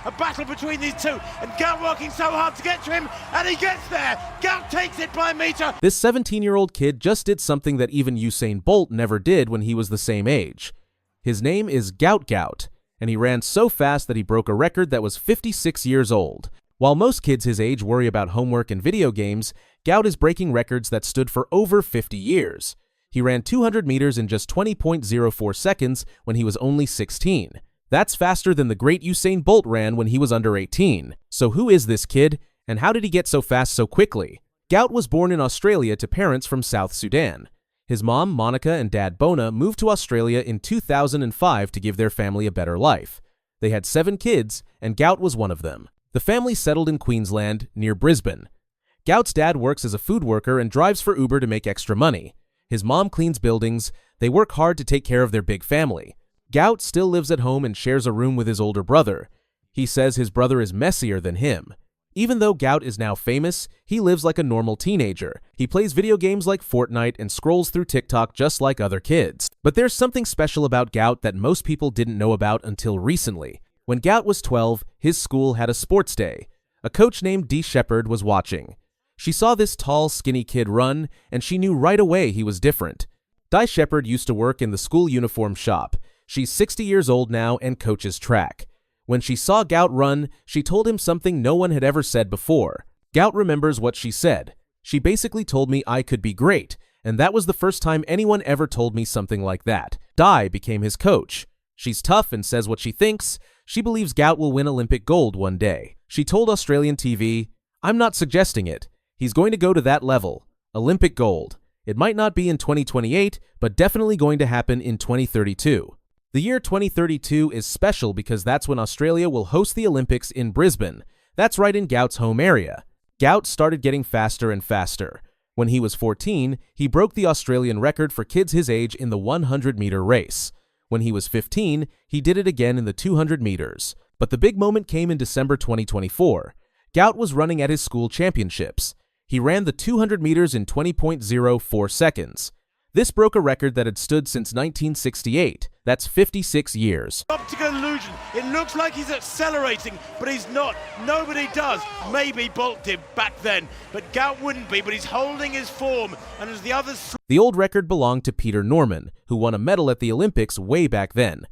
A battle between these two, and Gout working so hard to get to him, and he gets there. Gout takes it by a meter. This 17-year-old kid just did something that even Usain Bolt never did when he was the same age. His name is Gout Gout, and he ran so fast that he broke a record that was 56 years old. While most kids his age worry about homework and video games, Gout is breaking records that stood for over 50 years. He ran 200 meters in just 20.04 seconds when he was only 16. That's faster than the great Usain Bolt ran when he was under 18. So who is this kid, and how did he get so fast so quickly? Gout was born in Australia to parents from South Sudan. His mom, Monica, and dad, Bona, moved to Australia in 2005 to give their family a better life. They had 7 kids, and Gout was one of them. The family settled in Queensland, near Brisbane. Gout's dad works as a food worker and drives for Uber to make extra money. His mom cleans buildings. They work hard to take care of their big family. Gout still lives at home and shares a room with his older brother. He says his brother is messier than him. Even though Gout is now famous, he lives like a normal teenager. He plays video games like Fortnite and scrolls through TikTok just like other kids. But there's something special about Gout that most people didn't know about until recently. When Gout was 12, his school had a sports day. A coach named Dee Shepherd was watching. She saw this tall, skinny kid run, and she knew right away he was different. Dee Shepherd used to work in the school uniform shop. She's 60 years old now and coaches track. When she saw Gout run, she told him something no one had ever said before. Gout remembers what she said. She basically told me I could be great, and that was the first time anyone ever told me something like that. Dee became his coach. She's tough and says what she thinks. She believes Gout will win Olympic gold one day. She told Australian TV, "I'm not suggesting it. He's going to go to that level. Olympic gold. It might not be in 2028, but definitely going to happen in 2032. The year 2032 is special because that's when Australia will host the Olympics in Brisbane. That's right in Gout's home area. Gout started getting faster and faster. When he was 14, he broke the Australian record for kids his age in the 100-meter race. When he was 15, he did it again in the 200 meters. But the big moment came in December 2024. Gout was running at his school championships. He ran the 200 meters in 20.04 seconds. This broke a record that had stood since 1968. That's 56 years. Optical illusion. It looks like he's accelerating, but he's not. Nobody does. Maybe Bolt did back then, but Gout wouldn't be, but he's holding his form, and as the others... The old record belonged to Peter Norman, who won a medal at the Olympics way back then.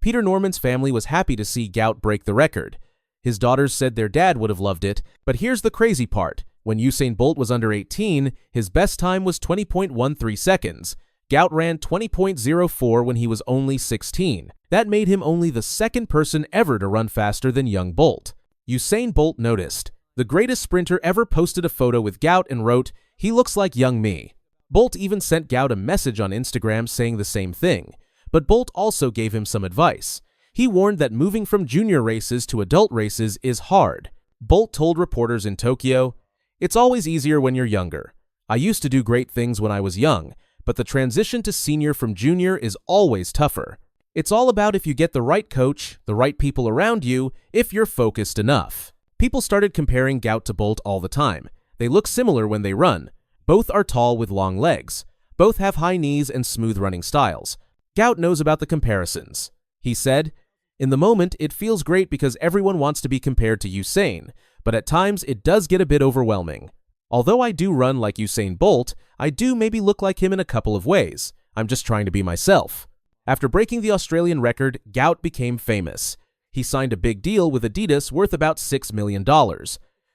Peter Norman's family was happy to see Gout break the record. His daughters said their dad would have loved it, but here's the crazy part. When Usain Bolt was under 18, his best time was 20.13 seconds. Gout ran 20.04 when he was only 16. That made him only the second person ever to run faster than young Bolt. Usain Bolt noticed. The greatest sprinter ever posted a photo with Gout and wrote, "He looks like young me." Bolt even sent Gout a message on Instagram saying the same thing. But Bolt also gave him some advice. He warned that moving from junior races to adult races is hard. Bolt told reporters in Tokyo, "It's always easier when you're younger. I used to do great things when I was young, but the transition to senior from junior is always tougher. It's all about if you get the right coach, the right people around you, if you're focused enough." People started comparing Gout to Bolt all the time. They look similar when they run. Both are tall with long legs. Both have high knees and smooth running styles. Gout knows about the comparisons. He said, "In the moment, it feels great because everyone wants to be compared to Usain, but at times it does get a bit overwhelming. Although I do run like Usain Bolt, I do maybe look like him in a couple of ways. I'm just trying to be myself." After breaking the Australian record, Gout became famous. He signed a big deal with Adidas worth about $6 million.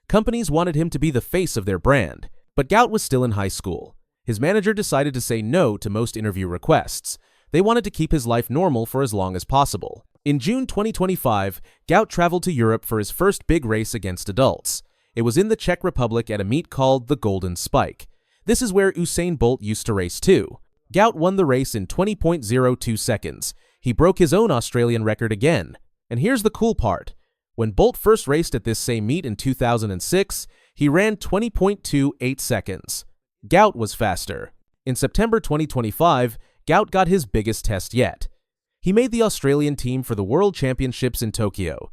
Companies wanted him to be the face of their brand. But Gout was still in high school. His manager decided to say no to most interview requests. They wanted to keep his life normal for as long as possible. In June 2025, Gout traveled to Europe for his first big race against adults. It was in the Czech Republic at a meet called the Golden Spike. This is where Usain Bolt used to race too. Gout won the race in 20.02 seconds. He broke his own Australian record again. And here's the cool part. When Bolt first raced at this same meet in 2006, he ran 20.28 seconds. Gout was faster. In September 2025, Gout got his biggest test yet. He made the Australian team for the World Championships in Tokyo.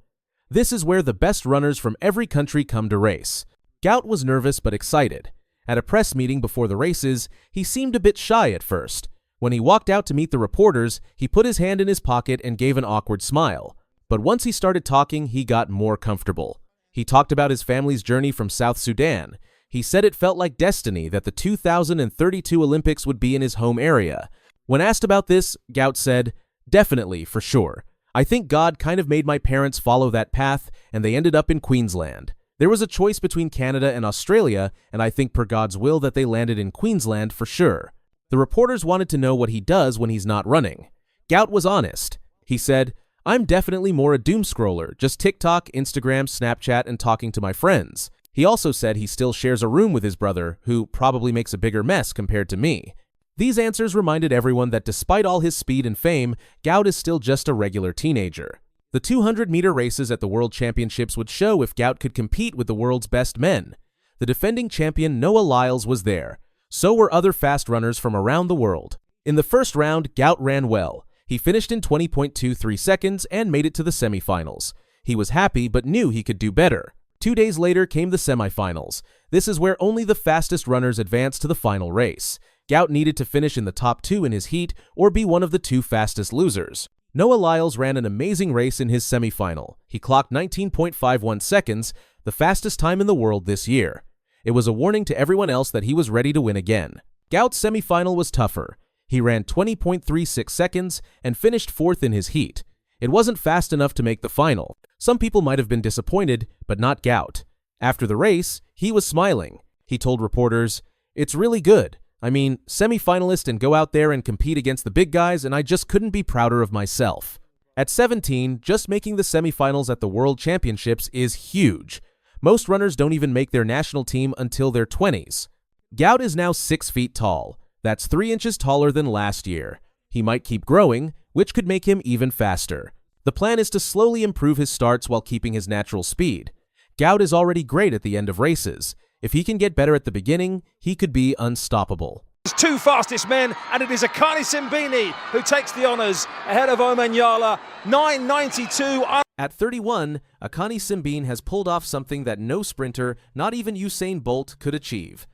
This is where the best runners from every country come to race. Gout was nervous but excited. At a press meeting before the races, he seemed a bit shy at first. When he walked out to meet the reporters, he put his hand in his pocket and gave an awkward smile. But once he started talking, he got more comfortable. He talked about his family's journey from South Sudan. He said it felt like destiny that the 2032 Olympics would be in his home area. When asked about this, Gout said, "Definitely, for sure. I think God kind of made my parents follow that path, and they ended up in Queensland. There was a choice between Canada and Australia, and I think per God's will that they landed in Queensland for sure." The reporters wanted to know what he does when he's not running. Gout was honest. He said, "I'm definitely more a doom scroller, just TikTok, Instagram, Snapchat, and talking to my friends." He also said he still shares a room with his brother, who probably makes a bigger mess compared to me. These answers reminded everyone that despite all his speed and fame, Gout is still just a regular teenager. The 200-meter races at the World Championships would show if Gout could compete with the world's best men. The defending champion Noah Lyles was there. So were other fast runners from around the world. In the first round, Gout ran well. He finished in 20.23 seconds and made it to the semifinals. He was happy but knew he could do better. 2 days later came the semifinals. This is where only the fastest runners advanced to the final race. Gout needed to finish in the top 2 in his heat or be one of the 2 fastest losers. Noah Lyles ran an amazing race in his semifinal. He clocked 19.51 seconds, the fastest time in the world this year. It was a warning to everyone else that he was ready to win again. Gout's semifinal was tougher. He ran 20.36 seconds and finished 4th in his heat. It wasn't fast enough to make the final. Some people might have been disappointed, but not Gout. After the race, he was smiling. He told reporters, "It's really good. I mean, semi-finalist and go out there and compete against the big guys, and I just couldn't be prouder of myself." At 17, just making the semifinals at the World Championships is huge. Most runners don't even make their national team until their 20s. Gout is now 6 feet tall. That's 3 inches taller than last year. He might keep growing, which could make him even faster. The plan is to slowly improve his starts while keeping his natural speed. Gout is already great at the end of races. If he can get better at the beginning, he could be unstoppable. His 2 fastest men, and it is Akani Simbine who takes the honours ahead of Omanyala, 9:92. At 31, Akani Simbine has pulled off something that no sprinter, not even Usain Bolt, could achieve.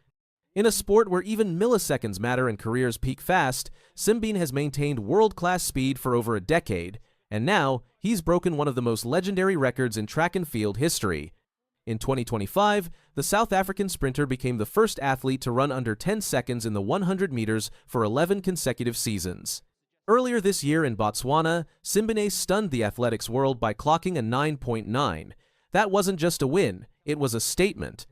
In a sport where even milliseconds matter and careers peak fast, Simbine has maintained world-class speed for over a decade, and now he's broken one of the most legendary records in track and field history. In 2025, the South African sprinter became the first athlete to run under 10 seconds in the 100 meters for 11 consecutive seasons. Earlier this year in Botswana, Simbine stunned the athletics world by clocking a 9.9. That wasn't just a win, it was a statement.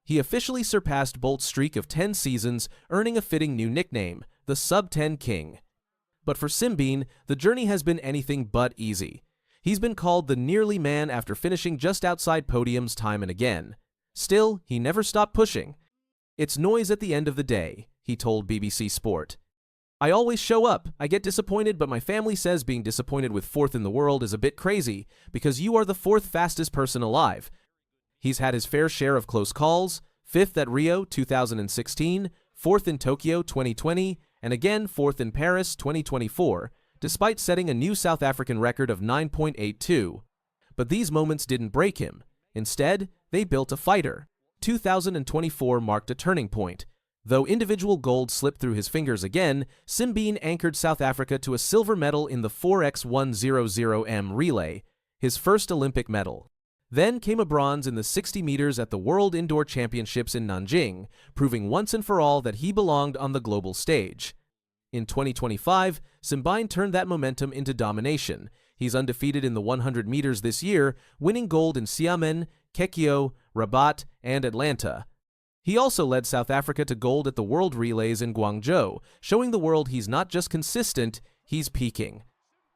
He officially surpassed Bolt's streak of 10 seasons, earning a fitting new nickname, the Sub-10 King. But for Simbine, the journey has been anything but easy. He's been called the nearly man after finishing just outside podiums time and again. Still, he never stopped pushing. "It's noise at the end of the day," he told BBC Sport. "I always show up. I get disappointed, but my family says being disappointed with 4th in the world is a bit crazy because you are the 4th fastest person alive." He's had his fair share of close calls, 5th at Rio 2016, 4th in Tokyo 2020, and again 4th in Paris 2024, despite setting a new South African record of 9.82. But these moments didn't break him. Instead, they built a fighter. 2024 marked a turning point. Though individual gold slipped through his fingers again, Simbine anchored South Africa to a silver medal in the 4x100m relay, his first Olympic medal. Then came a bronze in the 60 meters at the World Indoor Championships in Nanjing, proving once and for all that he belonged on the global stage. In 2025, Simbine turned that momentum into domination. He's undefeated in the 100 meters this year, winning gold in Xiamen, Kekio, Rabat, and Atlanta. He also led South Africa to gold at the World Relays in Guangzhou, showing the world he's not just consistent, he's peaking.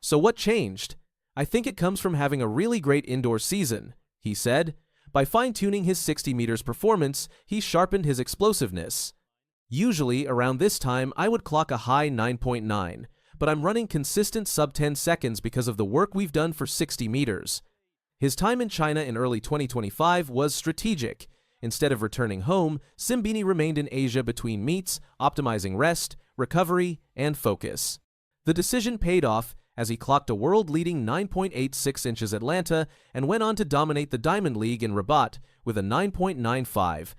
So what changed? "I think it comes from having a really great indoor season," he said. By fine-tuning his 60 meters performance, he sharpened his explosiveness. "Usually, around this time, I would clock a high 9.9, but I'm running consistent sub-10 seconds because of the work we've done for 60 meters. His time in China in early 2025 was strategic. Instead of returning home, Simbine remained in Asia between meets, optimizing rest, recovery, and focus. The decision paid off as he clocked a world-leading 9.86 inches Atlanta and went on to dominate the Diamond League in Rabat with a 9.95,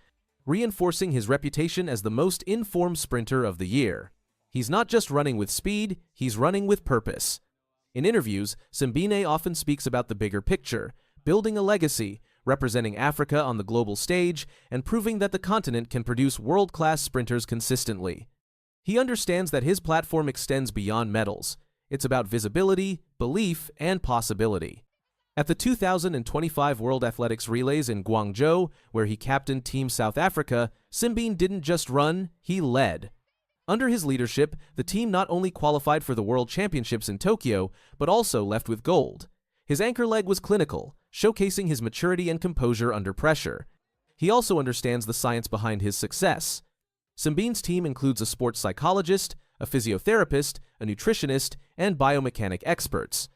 reinforcing his reputation as the most informed sprinter of the year. He's not just running with speed, he's running with purpose. In interviews, Simbine often speaks about the bigger picture, building a legacy, representing Africa on the global stage, and proving that the continent can produce world-class sprinters consistently. He understands that his platform extends beyond medals. It's about visibility, belief, and possibility. At the 2025 World Athletics Relays in Guangzhou, where he captained Team South Africa, Simbine didn't just run, he led. Under his leadership, the team not only qualified for the World Championships in Tokyo, but also left with gold. His anchor leg was clinical, showcasing his maturity and composure under pressure. He also understands the science behind his success. Simbine's team includes a sports psychologist, a physiotherapist, a nutritionist, and biomechanic experts.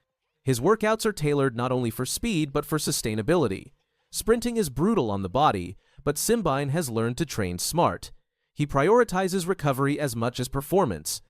His workouts are tailored not only for speed but for sustainability. Sprinting is brutal on the body, but Simbine has learned to train smart. He prioritizes recovery as much as performance.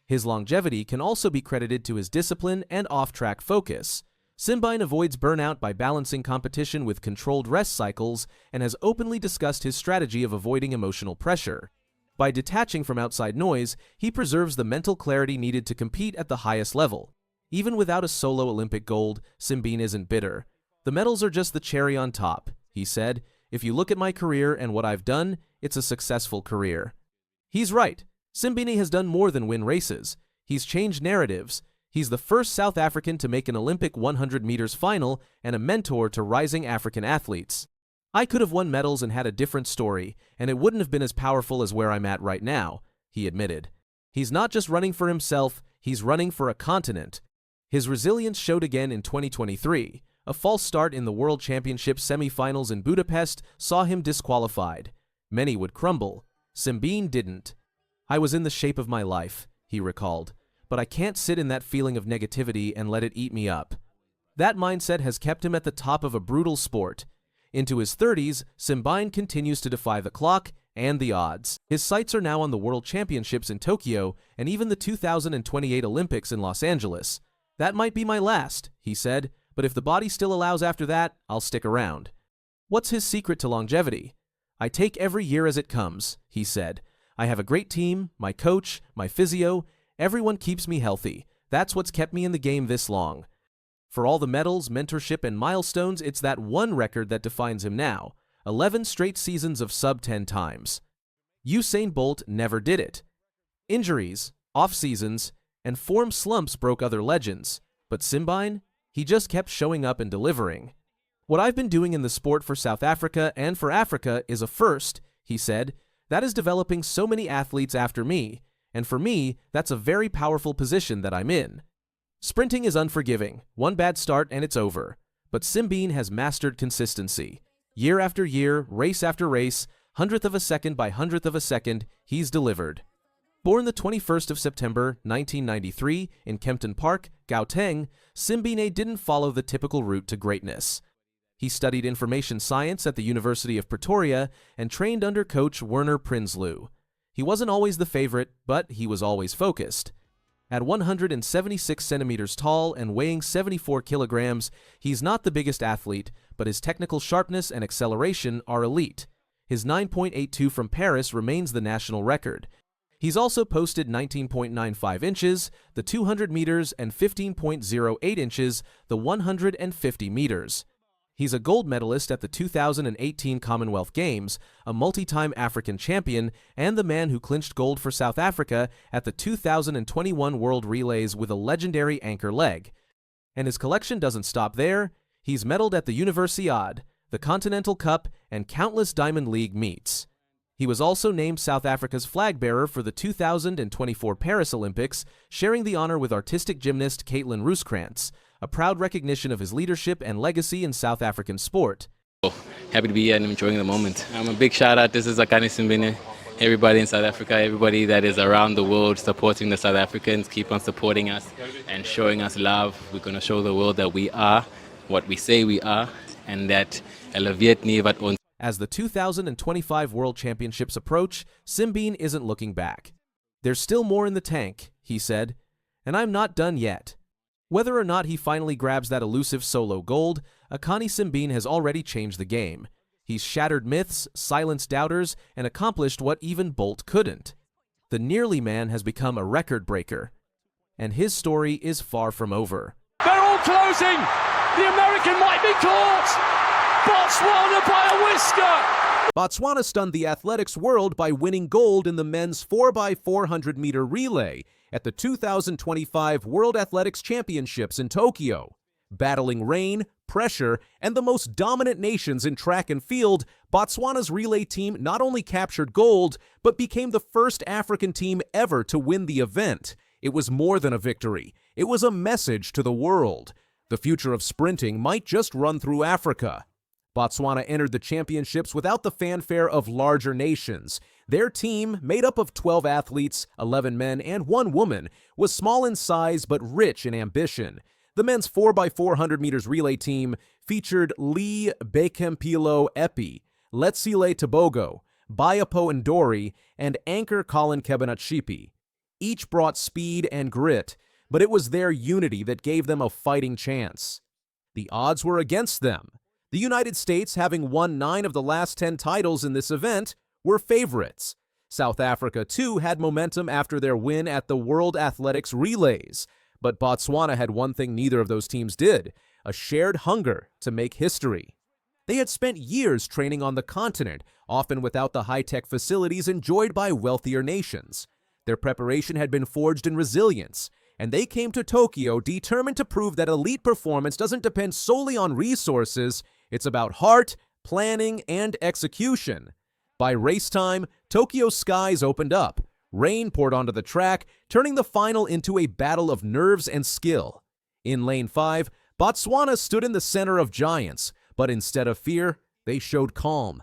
His longevity can also be credited to his discipline and off-track focus. Simbine avoids burnout by balancing competition with controlled rest cycles and has openly discussed his strategy of avoiding emotional pressure. By detaching from outside noise, he preserves the mental clarity needed to compete at the highest level. Even without a solo Olympic gold, Simbine isn't bitter. "The medals are just the cherry on top," he said. "If you look at my career and what I've done, it's a successful career." He's right. Simbine has done more than win races. He's changed narratives. He's the first South African to make an Olympic 100 meters final and a mentor to rising African athletes. "I could have won medals and had a different story, and it wouldn't have been as powerful as where I'm at right now," he admitted. He's not just running for himself, he's running for a continent. His resilience showed again in 2023. A false start in the World Championship semi-finals in Budapest saw him disqualified. Many would crumble. Simbine didn't. "I was in the shape of my life," he recalled, "but I can't sit in that feeling of negativity and let it eat me up." That mindset has kept him at the top of a brutal sport. Into his 30s, Simbine continues to defy the clock and the odds. His sights are now on the World Championships in Tokyo and even the 2028 Olympics in Los Angeles. "That might be my last," he said, "but if the body still allows after that, I'll stick around." What's his secret to longevity? "I take every year as it comes," he said. "I have a great team, my coach, my physio. Everyone keeps me healthy. That's what's kept me in the game this long." For all the medals, mentorship, and milestones, it's that one record that defines him now. 11 straight seasons of sub-10 times. Usain Bolt never did it. Injuries, off-seasons, and form slumps broke other legends. But Simbine? He just kept showing up and delivering. "What I've been doing in the sport for South Africa and for Africa is a first," he said. "That is developing so many athletes after me. And for me, that's a very powerful position that I'm in." Sprinting is unforgiving. One bad start and it's over. But Simbine has mastered consistency. Year after year, race after race, hundredth of a second by hundredth of a second, he's delivered. Born the 21st of September 1993 in Kempton Park, Gauteng, Simbine didn't follow the typical route to greatness. He studied information science at the University of Pretoria and trained under coach Werner Prinsloo. He wasn't always the favorite, but he was always focused. At 176 centimeters tall and weighing 74 kilograms, he's not the biggest athlete, but his technical sharpness and acceleration are elite. His 9.82 from Paris remains the national record. He's also posted 19.95 inches, the 200 meters, and 15.08 inches, the 150 meters. He's a gold medalist at the 2018 Commonwealth Games, a multi-time African champion, and the man who clinched gold for South Africa at the 2021 World Relays with a legendary anchor leg. And his collection doesn't stop there. He's medaled at the Universiade, the Continental Cup, and countless Diamond League meets. He was also named South Africa's flag bearer for the 2024 Paris Olympics, sharing the honor with artistic gymnast Caitlin Rooskrantz, a proud recognition of his leadership and legacy in South African sport. Happy to be here and enjoying the moment. A big shout out, this is Akani Simbine. Everybody in South Africa, everybody that is around the world supporting the South Africans, keep on supporting us and showing us love. We're going to show the world that we are what we say we are, and that eleviert nie wat ons. As the 2025 World Championships approach, Simbine isn't looking back. "There's still more in the tank," he said, "and I'm not done yet." Whether or not he finally grabs that elusive solo gold, Akani Simbine has already changed the game. He's shattered myths, silenced doubters, and accomplished what even Bolt couldn't. The nearly man has become a record breaker. And his story is far from over. field closing. The American might be caught. Botswana by a whisker. Botswana stunned the athletics world by winning gold in the men's 4x400-meter relay at the 2025 World Athletics Championships in Tokyo. Battling rain, pressure, and the most dominant nations in track and field, Botswana's relay team not only captured gold, but became the first African team ever to win the event. It was more than a victory. It was a message to the world. The future of sprinting might just run through Africa. Botswana entered the championships without the fanfare of larger nations. Their team, made up of 12 athletes, 11 men, and 1 woman, was small in size but rich in ambition. The men's 4x400 meters relay team featured Lee Bekempilo Epi, Letsile Tebogo, Bayapo Ndori, and anchor Colin Kebenatshipi. Each brought speed and grit, but it was their unity that gave them a fighting chance. The odds were against them. The United States, having won 9 of the last 10 titles in this event, were favorites. South Africa, too, had momentum after their win at the World Athletics Relays. But Botswana had one thing neither of those teams did: a shared hunger to make history. They had spent years training on the continent, often without the high-tech facilities enjoyed by wealthier nations. Their preparation had been forged in resilience, and they came to Tokyo determined to prove that elite performance doesn't depend solely on resources. It's about heart, planning, and execution. By race time, Tokyo's skies opened up. Rain poured onto the track, turning the final into a battle of nerves and skill. In Lane 5, Botswana stood in the center of giants, but instead of fear, they showed calm.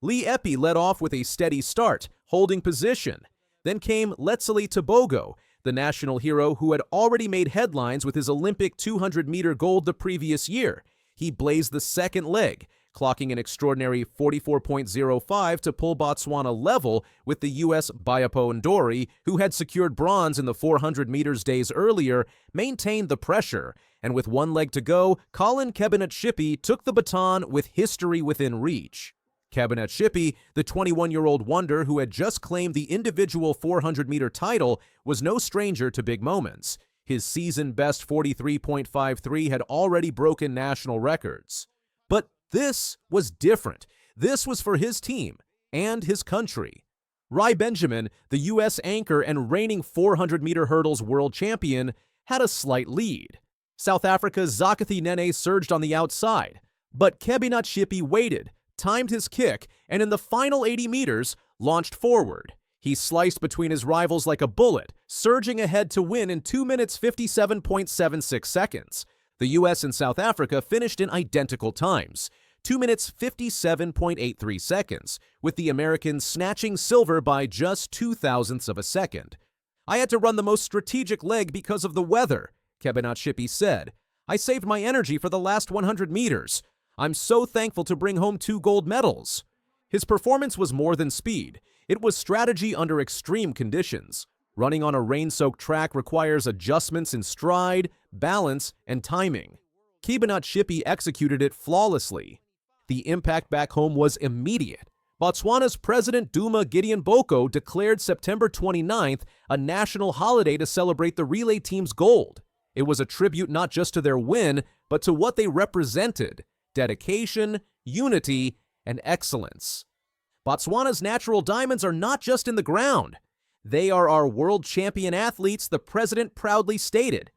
Lee Epi led off with a steady start, holding position. Then came Letsile Tebogo, the national hero who had already made headlines with his Olympic 200-meter gold the previous year. He blazed the second leg, clocking an extraordinary 44.05 to pull Botswana level with the U.S. Bayapo Ndori, who had secured bronze in the 400 meters days earlier, maintained the pressure, and with 1 leg to go, Colin Kebenatshipi took the baton with history within reach. Kebenatshipi, the 21-year-old wonder who had just claimed the individual 400-meter title, was no stranger to big moments. His season-best 43.53 had already broken national records. But this was different. This was for his team and his country. Rai Benjamin, the U.S. anchor and reigning 400-meter hurdles world champion, had a slight lead. South Africa's Zakathi Nene surged on the outside, but Kebenatshipi waited, timed his kick, and in the final 80 meters, launched forward. He sliced between his rivals like a bullet, surging ahead to win in 2 minutes 57.76 seconds. The U.S. and South Africa finished in identical times, 2 minutes 57.83 seconds, with the Americans snatching silver by just 0.02 of a second. "I had to run the most strategic leg because of the weather," Kebenatshipi said. "I saved my energy for the last 100 meters. I'm so thankful to bring home 2 gold medals." His performance was more than speed. It was strategy under extreme conditions. Running on a rain-soaked track requires adjustments in stride, balance, and timing. Kebenatshipi executed it flawlessly. The impact back home was immediate. Botswana's President Duma Gideon Boko declared September 29th a national holiday to celebrate the relay team's gold. It was a tribute not just to their win, but to what they represented: dedication, unity, and excellence. Botswana's natural diamonds are not just in the ground. They are our world champion athletes, the president proudly stated.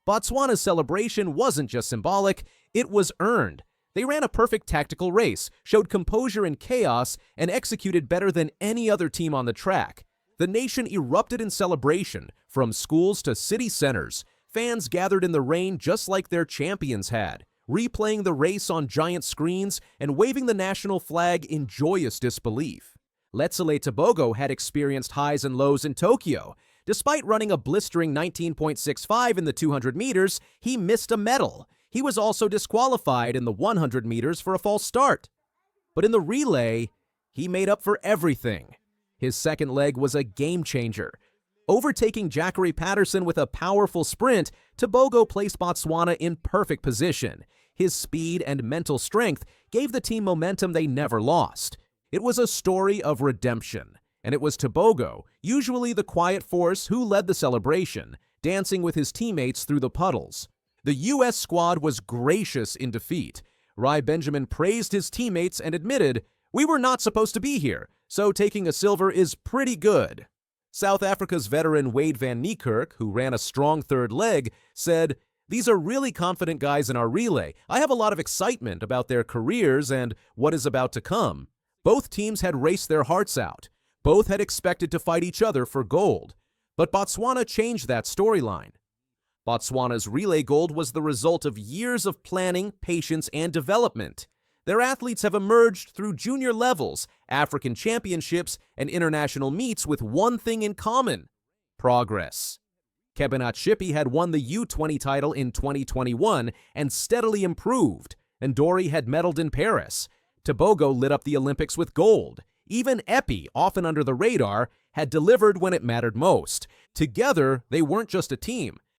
Botswana's celebration wasn't just symbolic, it was earned. They ran a perfect tactical race, showed composure in chaos, and executed better than any other team on the track. The nation erupted in celebration, from schools to city centers. Fans gathered in the rain just like their champions had, replaying the race on giant screens and waving the national flag in joyous disbelief. Letsile Tebogo had experienced highs and lows in Tokyo. Despite running a blistering 19.65 in the 200 meters, he missed a medal. He was also disqualified in the 100 meters for a false start. But in the relay, he made up for everything. His second leg was a game-changer. Overtaking Jacare Patterson with a powerful sprint, Tebogo placed Botswana in perfect position. His speed and mental strength gave the team momentum they never lost. It was a story of redemption, and it was Tebogo, usually the quiet force, who led the celebration, dancing with his teammates through the puddles. The U.S. squad was gracious in defeat. Rai Benjamin praised his teammates and admitted, "We were not supposed to be here, so taking a silver is pretty good." South Africa's veteran Wade van Niekerk, who ran a strong third leg, said, "These are really confident guys in our relay. I have a lot of excitement about their careers and what is about to come." Both teams had raced their hearts out. Both had expected to fight each other for gold. But Botswana changed that storyline. Botswana's relay gold was the result of years of planning, patience, and development. Their athletes have emerged through junior levels, African championships, and international meets with one thing in common: progress. Kebinat Shipi had won the U20 title in 2021 and steadily improved, and Dory had medaled in Paris. Tobago lit up the Olympics with gold. Even Epi, often under the radar, had delivered when it mattered most. Together, they weren't just a team.